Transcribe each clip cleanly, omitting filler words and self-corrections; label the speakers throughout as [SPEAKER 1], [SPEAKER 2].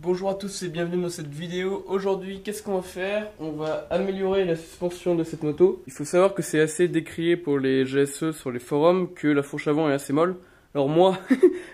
[SPEAKER 1] Bonjour à tous et bienvenue dans cette vidéo. Aujourd'hui, qu'est-ce qu'on va faire? On va améliorer la suspension de cette moto. Il faut savoir que c'est assez décrié pour les GSE sur les forums que la fourche avant est assez molle. Alors moi,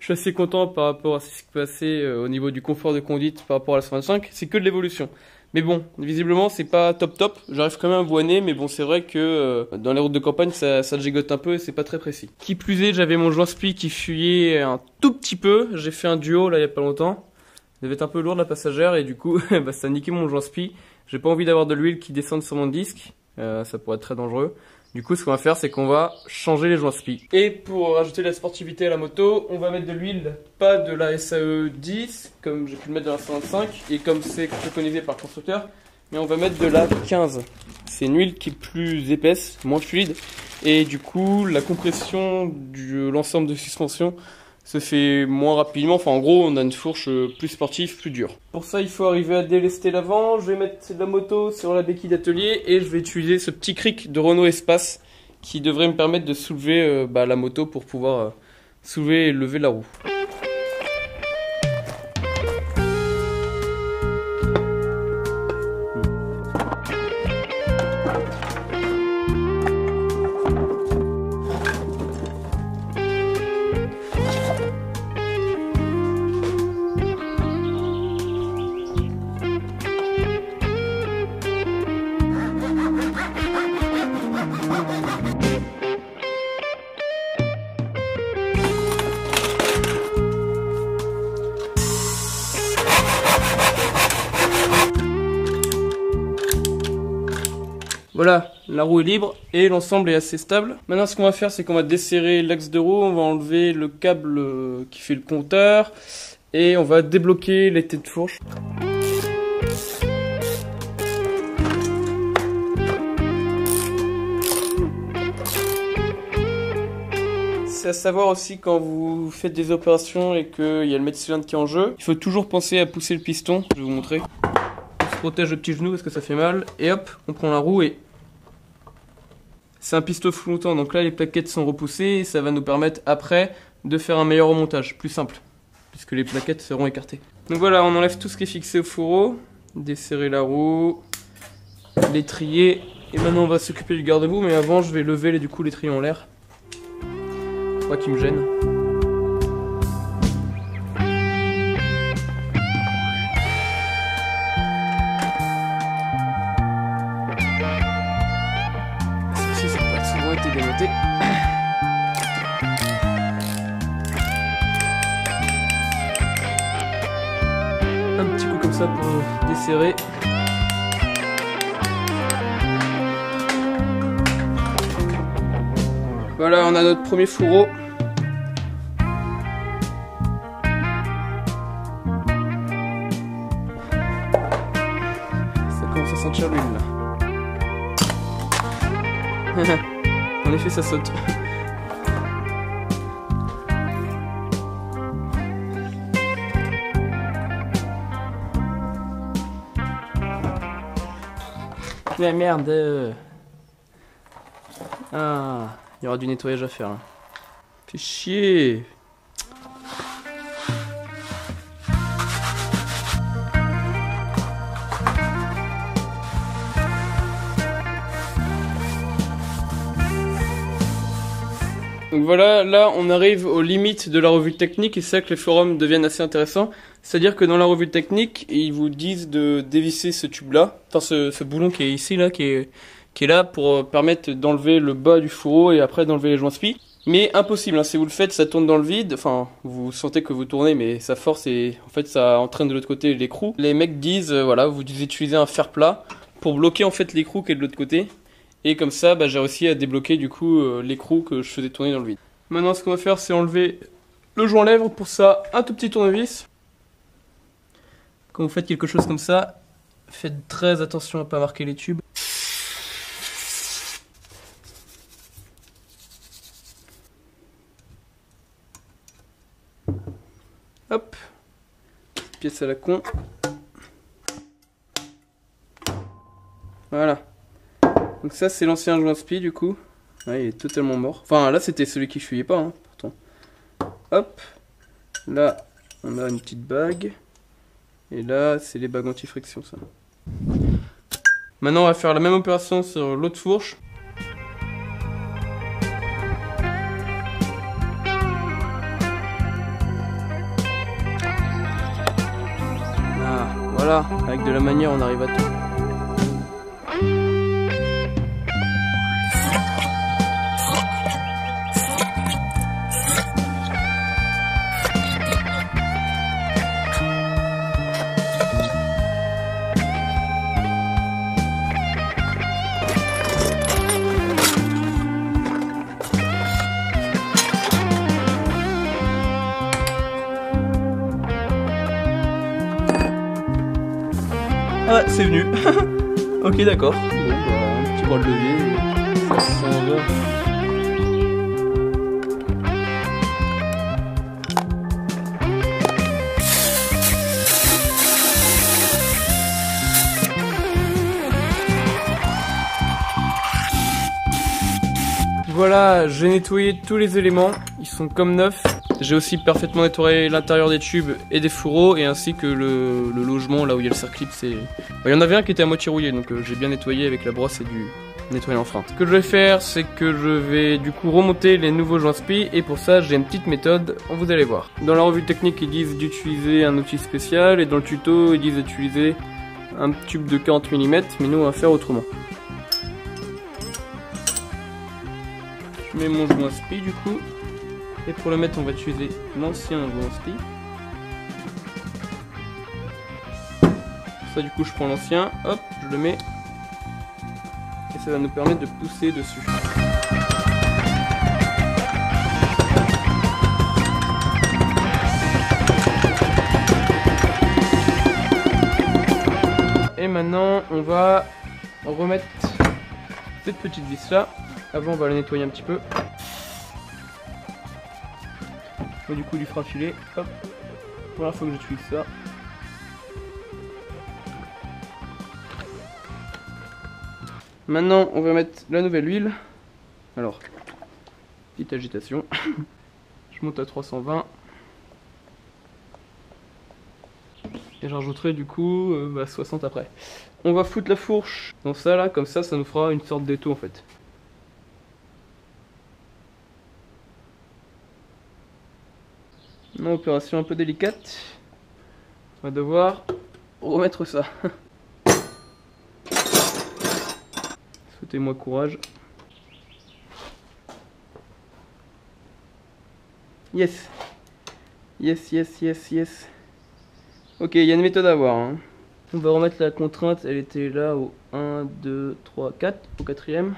[SPEAKER 1] je suis assez content par rapport à ce qui s'est passé au niveau du confort de conduite par rapport à la 125. C'est que de l'évolution. Mais bon, visiblement c'est pas top. J'arrive quand même à voiner, mais bon c'est vrai que dans les routes de campagne ça gigote un peu et c'est pas très précis. Qui plus est, j'avais mon joint spi qui fuyait un tout petit peu. J'ai fait un duo là il y a pas longtemps. Elle devait être un peu lourde la passagère et du coup bah, ça a niqué mon joint spi. J'ai pas envie d'avoir de l'huile qui descende sur mon disque, ça pourrait être très dangereux. Du coup ce qu'on va faire c'est qu'on va changer les joints spi. Et pour rajouter de la sportivité à la moto, on va mettre de l'huile, pas de la SAE 10 comme j'ai pu le mettre dans la 125 et comme c'est préconisé par le constructeur, mais on va mettre de la 15. C'est une huile qui est plus épaisse, moins fluide et du coup la compression de l'ensemble de suspension se fait moins rapidement. Enfin en gros on a une fourche plus sportive, plus dure. Pour ça il faut arriver à délester l'avant. Je vais mettre la moto sur la béquille d'atelier et je vais utiliser ce petit cric de Renault Espace qui devrait me permettre de soulever la moto pour pouvoir soulever et lever la roue. Voilà, la roue est libre et l'ensemble est assez stable. Maintenant ce qu'on va faire c'est qu'on va desserrer l'axe de roue, on va enlever le câble qui fait le compteur et on va débloquer les têtes de fourche. C'est à savoir aussi quand vous faites des opérations et qu'il y a le mètre cylindre qui est en jeu, il faut toujours penser à pousser le piston, je vais vous montrer. On se protège le petit genou parce que ça fait mal et hop, on prend la roue et c'est un piston flottant, donc là les plaquettes sont repoussées et ça va nous permettre après de faire un meilleur remontage, plus simple, puisque les plaquettes seront écartées. Donc voilà, on enlève tout ce qui est fixé au fourreau, desserrer la roue, l'étrier, et maintenant on va s'occuper du garde-boue, mais avant je vais lever l'étrier en l'air, pour pas qu'il me gêne. Démonté. Un petit coup comme ça pour desserrer. Voilà, on a notre premier fourreau. Ça commence à sentir l'huile là. En effet, ça saute. Mais merde. Ah, il y aura du nettoyage à faire là. Fais chier. Donc voilà, là on arrive aux limites de la revue technique et c'est là que les forums deviennent assez intéressants. C'est-à-dire que dans la revue technique, ils vous disent de dévisser ce tube-là, enfin ce boulon qui est ici, là, qui est là pour permettre d'enlever le bas du fourreau et après d'enlever les joints spi. Mais impossible, hein, si vous le faites, ça tourne dans le vide, enfin vous sentez que vous tournez mais ça force et en fait ça entraîne de l'autre côté l'écrou. Les mecs disent, voilà, vous utilisez un fer plat pour bloquer en fait l'écrou qui est de l'autre côté. Et comme ça, j'ai réussi à débloquer du coup l'écrou que je faisais tourner dans le vide. Maintenant, ce qu'on va faire, c'est enlever le joint lèvre. Pour ça, un tout petit tournevis. Quand vous faites quelque chose comme ça, faites très attention à ne pas marquer les tubes. Hop. Pièce à la con. Voilà. Donc ça c'est l'ancien joint spi du coup. Ouais, il est totalement mort. Enfin là c'était celui qui fuyait pas, hein, pourtant. Hop. Là on a une petite bague. Et là, c'est les bagues anti-friction, ça. Maintenant, on va faire la même opération sur l'autre fourche. Ah, voilà, avec de la manière, on arrive à tout. Ah, c'est venu. Ok, d'accord. Bon, bah, un petit bras de levier. Ça s'en va. Voilà, j'ai nettoyé tous les éléments. Ils sont comme neufs. J'ai aussi parfaitement nettoyé l'intérieur des tubes et des fourreaux, et ainsi que le logement, là où il y a le circlip. Il y en avait un qui était à moitié rouillé, donc j'ai bien nettoyé avec la brosse et du nettoyant en frein. Ce que je vais faire, c'est que je vais du coup remonter les nouveaux joints spi, et pour ça j'ai une petite méthode, vous allez voir. Dans la revue technique, ils disent d'utiliser un outil spécial, et dans le tuto, ils disent d'utiliser un tube de 40 mm, mais nous on va faire autrement. Je mets mon joint spi du coup. Et pour le mettre, on va utiliser l'ancien joint spi. Ça, du coup, je prends l'ancien, hop, je le mets. Et ça va nous permettre de pousser dessus. Et maintenant, on va remettre cette petite vis là. Avant, on va la nettoyer un petit peu. Et du coup, lui fera filer. Hop. Voilà, faut que j'utilise ça. Maintenant, on va mettre la nouvelle huile. Alors, petite agitation. Je monte à 320. Et j'en rajouterai du coup 60 après. On va foutre la fourche dans ça là, comme ça, ça nous fera une sorte d'étau en fait. Une opération un peu délicate. On va devoir remettre ça. Souhaitez-moi courage. Yes. Yes, yes, yes, yes. Ok, il y a une méthode à avoir. Hein. On va remettre la contrainte, elle était là au 1, 2, 3, 4, au quatrième.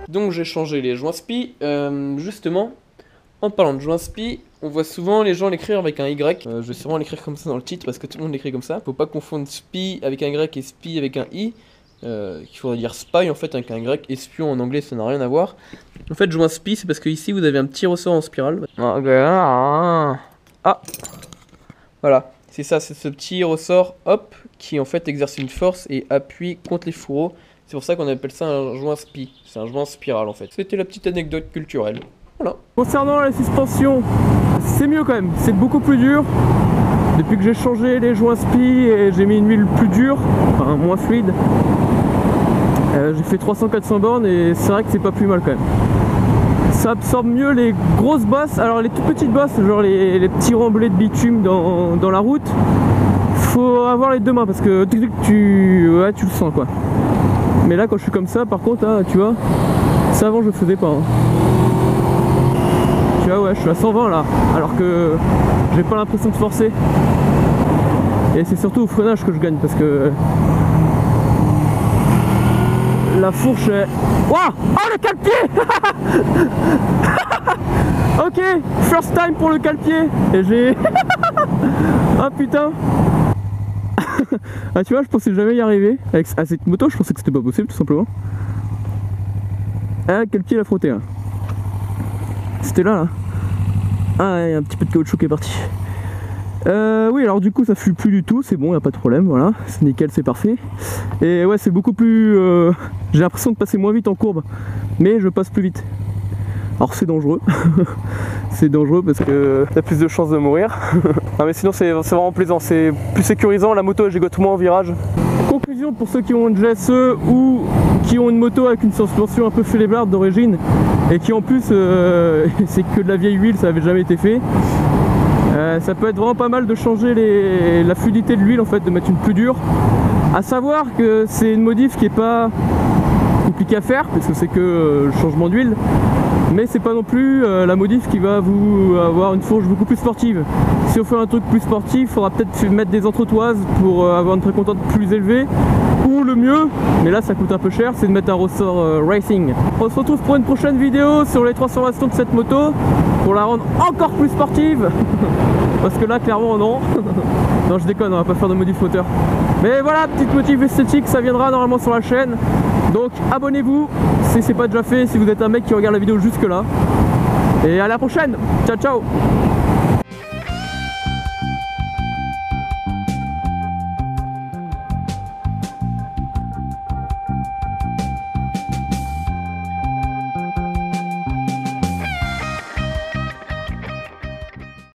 [SPEAKER 1] Donc j'ai changé les joints spi. Justement, en parlant de joints spi, on voit souvent les gens l'écrire avec un Y. Je vais sûrement l'écrire comme ça dans le titre parce que tout le monde l'écrit comme ça. Faut pas confondre spi avec un Y et spi avec un I. Qu'il faudrait dire spy en fait avec un Y. Espion en anglais, ça n'a rien à voir. En fait, joint spi, c'est parce que ici vous avez un petit ressort en spirale. Ah, voilà, c'est ça, c'est ce petit ressort, hop, qui en fait exerce une force et appuie contre les fourreaux. C'est pour ça qu'on appelle ça un joint spi. C'est un joint spiral en fait. C'était la petite anecdote culturelle. Voilà. Concernant la suspension, c'est mieux quand même. C'est beaucoup plus dur. Depuis que j'ai changé les joints spi et j'ai mis une huile plus dure, enfin moins fluide, j'ai fait 300-400 bornes et c'est vrai que c'est pas plus mal quand même. Ça absorbe mieux les grosses bosses. Alors les toutes petites bosses, genre les petits remblais de bitume dans la route, faut avoir les deux mains parce que tu le sens quoi. Mais là quand je suis comme ça par contre là, tu vois, ça avant je le faisais pas hein. Tu vois ouais, je suis à 120 là alors que j'ai pas l'impression de forcer. Et c'est surtout au freinage que je gagne parce que la fourche est... Waouh! Oh, le cale-pied. Ok, first time pour le cale-pied. Et j'ai... Ah putain. Ah tu vois, je pensais jamais y arriver. Avec cette moto, je pensais que c'était pas possible tout simplement. Ah, cale-pied il a frotté là. C'était là. Ah, il y a un petit peu de caoutchouc qui est parti. Oui, alors du coup ça fuit plus du tout, c'est bon, y a pas de problème, voilà, c'est nickel, c'est parfait. Et ouais, c'est beaucoup plus... j'ai l'impression de passer moins vite en courbe, mais je passe plus vite. Alors c'est dangereux, c'est dangereux parce que t'as plus de chances de mourir. Non mais sinon c'est vraiment plaisant, c'est plus sécurisant, la moto elle gigote moins en virage. Conclusion pour ceux qui ont une GSE ou qui ont une moto avec une suspension un peu flébarde d'origine et qui en plus c'est que de la vieille huile, ça avait jamais été fait. Ça peut être vraiment pas mal de changer la fluidité de l'huile en fait, de mettre une plus dure. À savoir que c'est une modif qui est pas compliquée à faire parce que c'est que le changement d'huile, mais c'est pas non plus la modif qui va vous avoir une fourche beaucoup plus sportive. Si on fait un truc plus sportif, il faudra peut-être mettre des entretoises pour avoir une précontente plus élevée, ou le mieux, mais là ça coûte un peu cher, c'est de mettre un ressort racing. On se retrouve pour une prochaine vidéo sur les transformations de cette moto pour la rendre encore plus sportive. Parce que là clairement non. Non, je déconne, on va pas faire de modif moteur. Mais voilà, petite motif esthétique, ça viendra normalement sur la chaîne. Donc abonnez-vous si c'est pas déjà fait, si vous êtes un mec qui regarde la vidéo jusque là. Et à la prochaine. Ciao ciao.